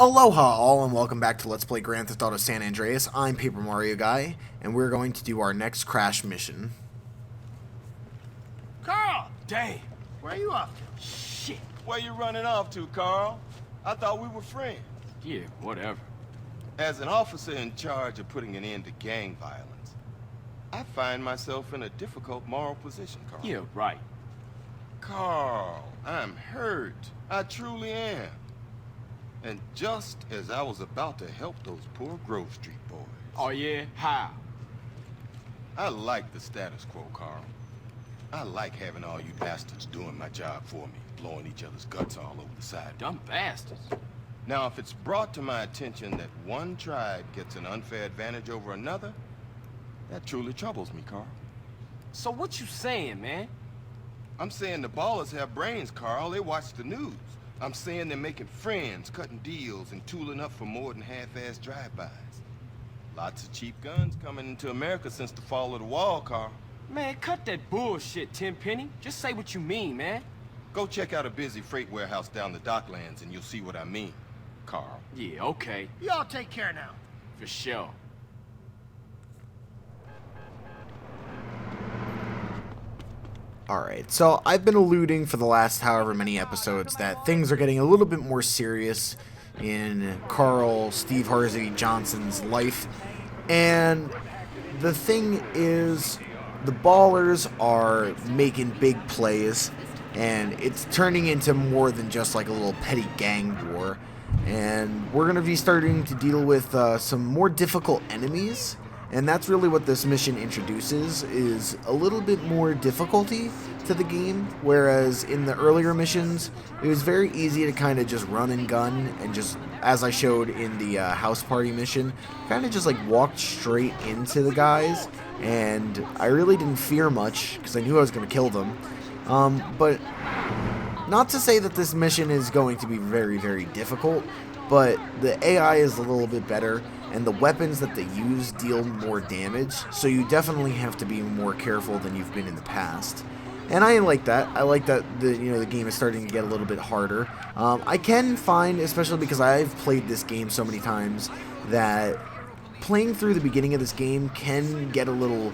Aloha all and welcome back to Let's Play Grand Theft Auto San Andreas. I'm Paper Mario Guy, and we're going to do our next crash mission. Carl! Dang, where are you off to? Shit, where you running off to, Carl? I thought we were friends. Yeah, whatever. As an officer in charge of putting an end to gang violence, I find myself in a difficult moral position, Carl. Yeah, right. Carl, I'm hurt. I truly am. And just as I was about to help those poor Grove Street boys. Oh yeah? How? I like the status quo, Carl. I like having all you bastards doing my job for me, blowing each other's guts all over the side. Dumb bastards. Now, if it's brought to my attention that one tribe gets an unfair advantage over another, that truly troubles me, Carl. So what you saying, man? I'm saying the ballers have brains, Carl. They watch the news. I'm saying they're making friends, cutting deals, and tooling up for more than half-assed drive-bys. Lots of cheap guns coming into America since the fall of the wall, Carl. Man, cut that bullshit, Tenpenny. Just say what you mean, man. Go check out a busy freight warehouse down the docklands and you'll see what I mean, Carl. Yeah, okay. Y'all take care now. For sure. Alright, so I've been alluding for the last however many episodes that things are getting a little bit more serious in Carl Steve Harsey Johnson's life. And the thing is, the ballers are making big plays, and it's turning into more than just like a little petty gang war. And we're going to be starting to deal with some more difficult enemies. And that's really what this mission introduces, is a little bit more difficulty to the game, whereas in the earlier missions, it was very easy to kind of just run and gun, and just, as I showed in the house party mission, kind of just like walked straight into the guys, and I really didn't fear much, because I knew I was going to kill them. But not to say that this mission is going to be very, very difficult, but the AI is a little bit better, and the weapons that they use deal more damage, so you definitely have to be more careful than you've been in the past. And I like that. I like that the game is starting to get a little bit harder. I can find, especially because I've played this game so many times, that playing through the beginning of this game can get a little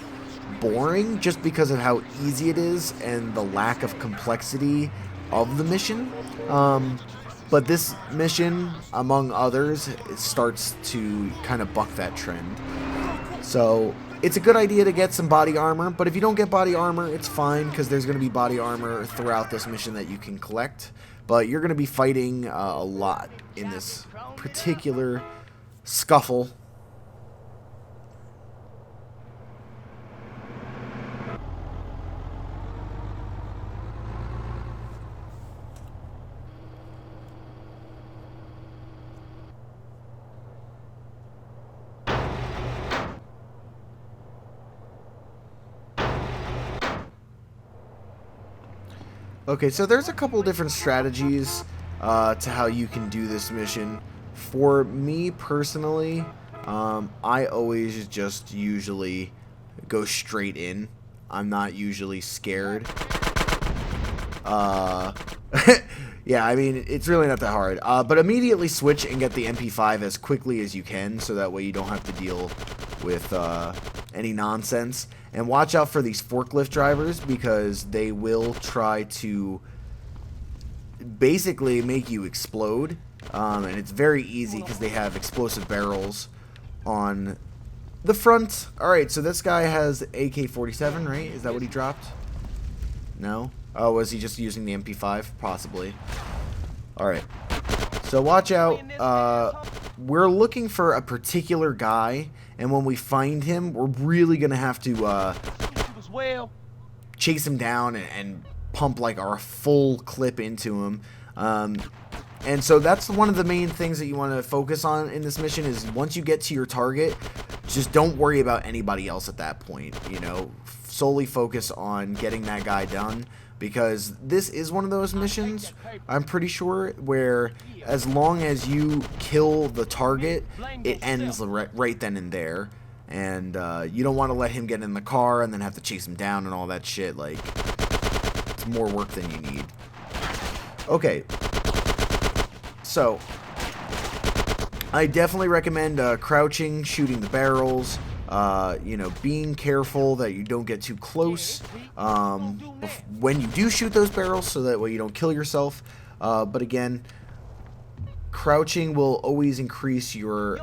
boring just because of how easy it is and the lack of complexity of the mission. But this mission, among others, it starts to kind of buck that trend. So it's a good idea to get some body armor, but if you don't get body armor, it's fine, because there's going to be body armor throughout this mission that you can collect. But you're going to be fighting a lot in this particular scuffle. Okay, so there's a couple different strategies to how you can do this mission. For me personally, I always just usually go straight in. I'm not usually scared. Yeah, I mean, it's really not that hard. But immediately switch and get the MP5 as quickly as you can, so that way you don't have to deal with any nonsense. And watch out for these forklift drivers, because they will try to basically make you explode. And it's very easy because they have explosive barrels on the front. Alright, so this guy has AK-47, right? Is that what he dropped? No? Oh, was he just using the MP5? Possibly. Alright. So watch out. We're looking for a particular guy, and when we find him, we're really going to have to chase him down and pump like our full clip into him. And so that's one of the main things that you want to focus on in this mission, is once you get to your target, just don't worry about anybody else at that point. You know, solely focus on getting that guy done. Because this is one of those missions, I'm pretty sure, where as long as you kill the target, it ends right then and there. And you don't want to let him get in the car and then have to chase him down and all that shit. Like, it's more work than you need. Okay. So, I definitely recommend crouching, shooting the barrels, being careful that you don't get too close when you do shoot those barrels, so that way you don't kill yourself. But again, crouching will always increase your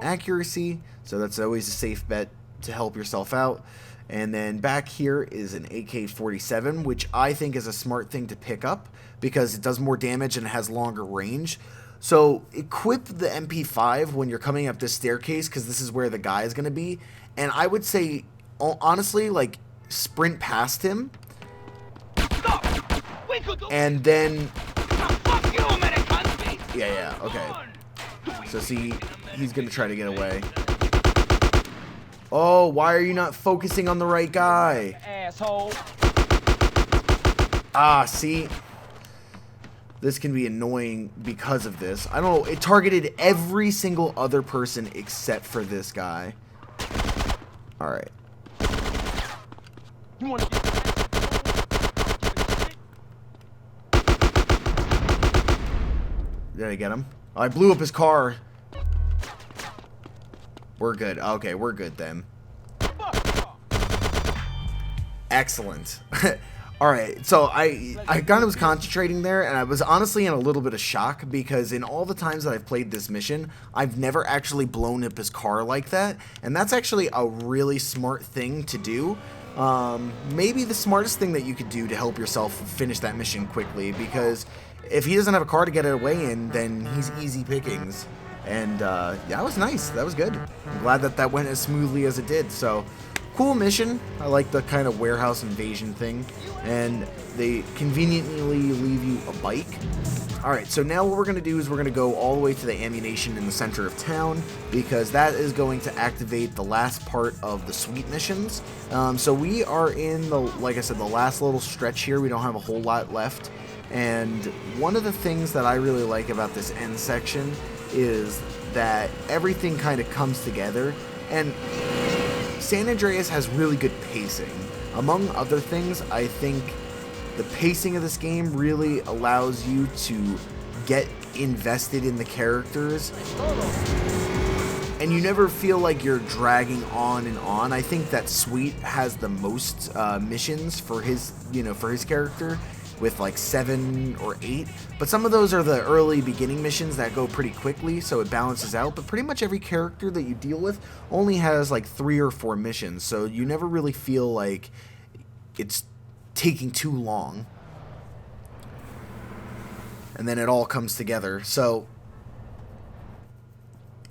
accuracy, so that's always a safe bet to help yourself out. And then back here is an AK-47, which I think is a smart thing to pick up because it does more damage and it has longer range. So equip the MP5 when you're coming up this staircase, because this is where the guy is going to be. And I would say, honestly, like, sprint past him. And then... Yeah, okay. So see, he's going to try to get away. Oh, why are you not focusing on the right guy? Asshole. Ah, see? This can be annoying because of this. I don't know. It targeted every single other person except for this guy. Alright. Did I get him? Oh, I blew up his car. We're good. Okay, we're good then. Excellent. Alright, so I kind of was concentrating there, and I was honestly in a little bit of shock, because in all the times that I've played this mission, I've never actually blown up his car like that, and that's actually a really smart thing to do. Maybe the smartest thing that you could do to help yourself finish that mission quickly, because if he doesn't have a car to get it away in, then he's easy pickings. And yeah, that was nice. That was good. I'm glad that that went as smoothly as it did. So, cool mission. I like the kind of warehouse invasion thing. And they conveniently leave you a bike. Alright, so now what we're going to do is we're going to go all the way to the ammunition in the center of town, because that is going to activate the last part of the sweet missions. So we are in the, like I said, the last little stretch here. We don't have a whole lot left. And one of the things that I really like about this end section is that everything kind of comes together, and San Andreas has really good pacing. Among other things, I think the pacing of this game really allows you to get invested in the characters, and you never feel like you're dragging on and on. I think that Sweet has the most missions for his, for his character, with like 7 or 8, but some of those are the early beginning missions that go pretty quickly, so it balances out. But pretty much every character that you deal with only has like 3 or 4 missions, so you never really feel like it's taking too long, and then it all comes together. So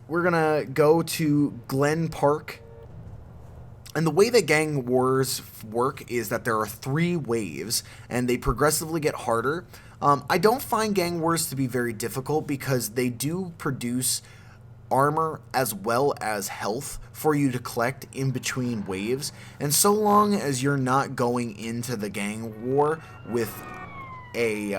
we're gonna go to Glen Park. And the way that gang wars work is that there are 3 waves, and they progressively get harder. I don't find gang wars to be very difficult, because they do produce armor as well as health for you to collect in between waves. And so long as you're not going into the gang war with a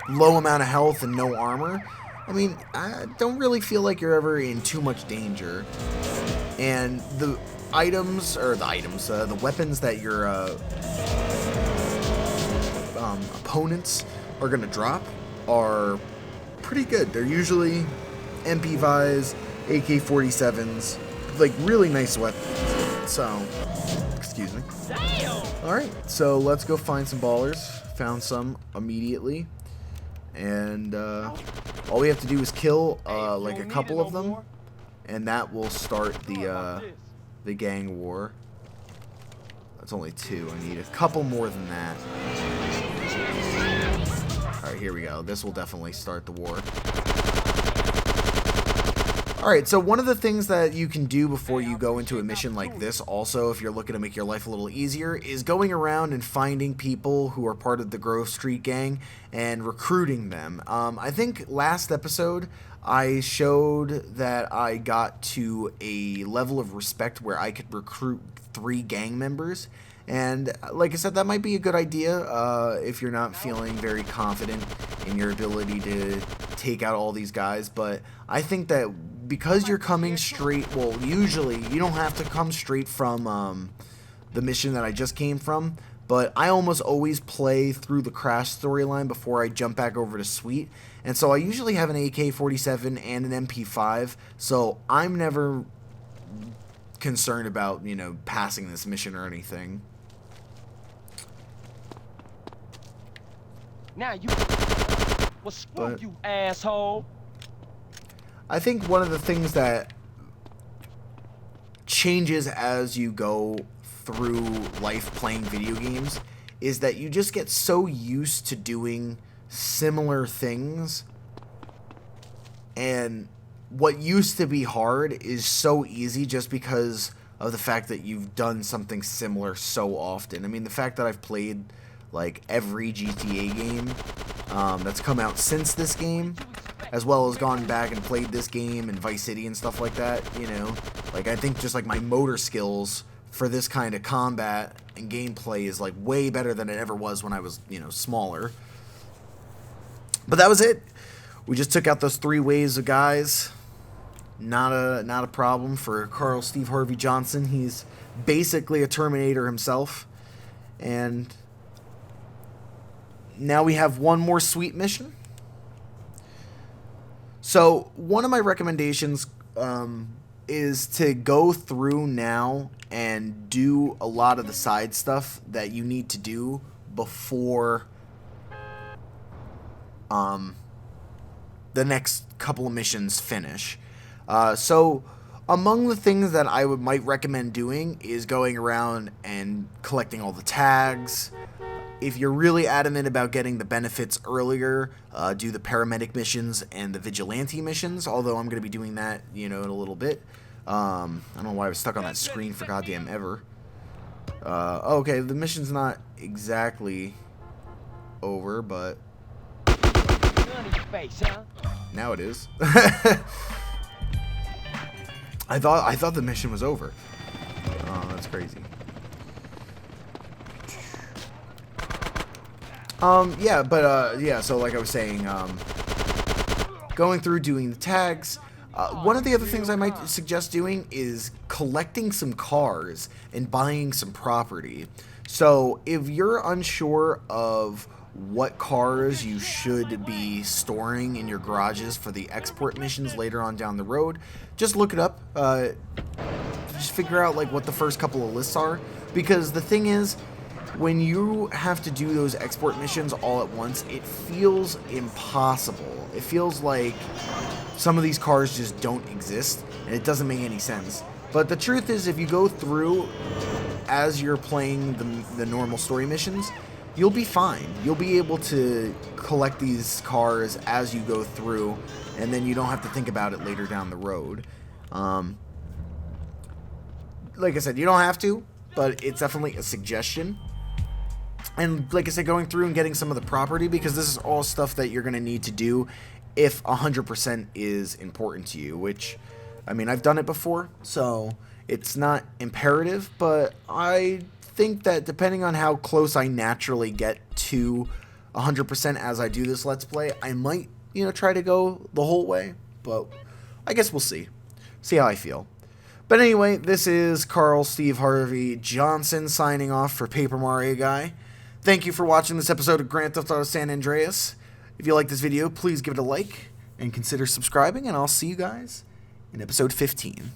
low amount of health and no armor, I mean, I don't really feel like you're ever in too much danger. And the the weapons that your opponents are going to drop are pretty good. They're usually MP5s, AK-47s, like really nice weapons. So, excuse me. Alright, so let's go find some ballers. Found some immediately. And all we have to do is kill like a couple of them, and that will start the gang war. That's only 2. I need a couple more than that. Alright, here we go. This will definitely start the war. Alright, so one of the things that you can do before you go into a mission like this, also, if you're looking to make your life a little easier, is going around and finding people who are part of the Grove Street gang and recruiting them. I think last episode I showed that I got to a level of respect where I could recruit 3 gang members. And like I said, that might be a good idea if you're not feeling very confident in your ability to take out all these guys. But I think that because you're coming straight, well, usually you don't have to come straight from the mission that I just came from, but I almost always play through the Crash storyline before I jump back over to Sweet. And so I usually have an AK-47 and an MP5, so I'm never concerned about, you know, passing this mission or anything. Now you... Well, screw you, asshole. I think one of the things that changes as you go through life playing video games is that you just get so used to doing similar things, and what used to be hard is so easy just because of the fact that you've done something similar so often. I mean, the fact that I've played like every GTA game that's come out since this game, as well as gone back and played this game and Vice City and stuff like that, you know, like I think just like my motor skills for this kind of combat and gameplay is like way better than it ever was when I was, you know, smaller. But that was it. We just took out those 3 waves of guys. Not a problem for Carl Steve Harvey Johnson. He's basically a Terminator himself. And now we have one more Sweet mission. So one of my recommendations is to go through now and do a lot of the side stuff that you need to do before the next couple of missions finish. So among the things that I might recommend doing is going around and collecting all the tags. If you're really adamant about getting the benefits earlier, do the paramedic missions and the vigilante missions, although I'm going to be doing that, you know, in a little bit. I don't know why I was stuck on that screen for goddamn ever. Okay, the mission's not exactly over, but now it is. I thought the mission was over. Oh, that's crazy. Yeah, so like I was saying, going through doing the tags. One of the other things I might suggest doing is collecting some cars and buying some property. So if you're unsure of what cars you should be storing in your garages for the export missions later on down the road, just look it up. Just figure out like what the first couple of lists are, because the thing is, when you have to do those export missions all at once, it feels impossible. It feels like some of these cars just don't exist, and it doesn't make any sense. But the truth is, if you go through as you're playing the normal story missions, you'll be fine. You'll be able to collect these cars as you go through, and then you don't have to think about it later down the road. Like I said, you don't have to, but it's definitely a suggestion. And like I said, going through and getting some of the property, because this is all stuff that you're going to need to do if 100% is important to you, which, I mean, I've done it before, so it's not imperative, but I think that depending on how close I naturally get to 100% as I do this Let's Play, I might, you know, try to go the whole way, but I guess we'll see. See how I feel. But anyway, this is Carl Steve Harvey Johnson signing off for Paper Mario Guy. Thank you for watching this episode of Grand Theft Auto San Andreas. If you like this video, please give it a like and consider subscribing, and I'll see you guys in episode 15.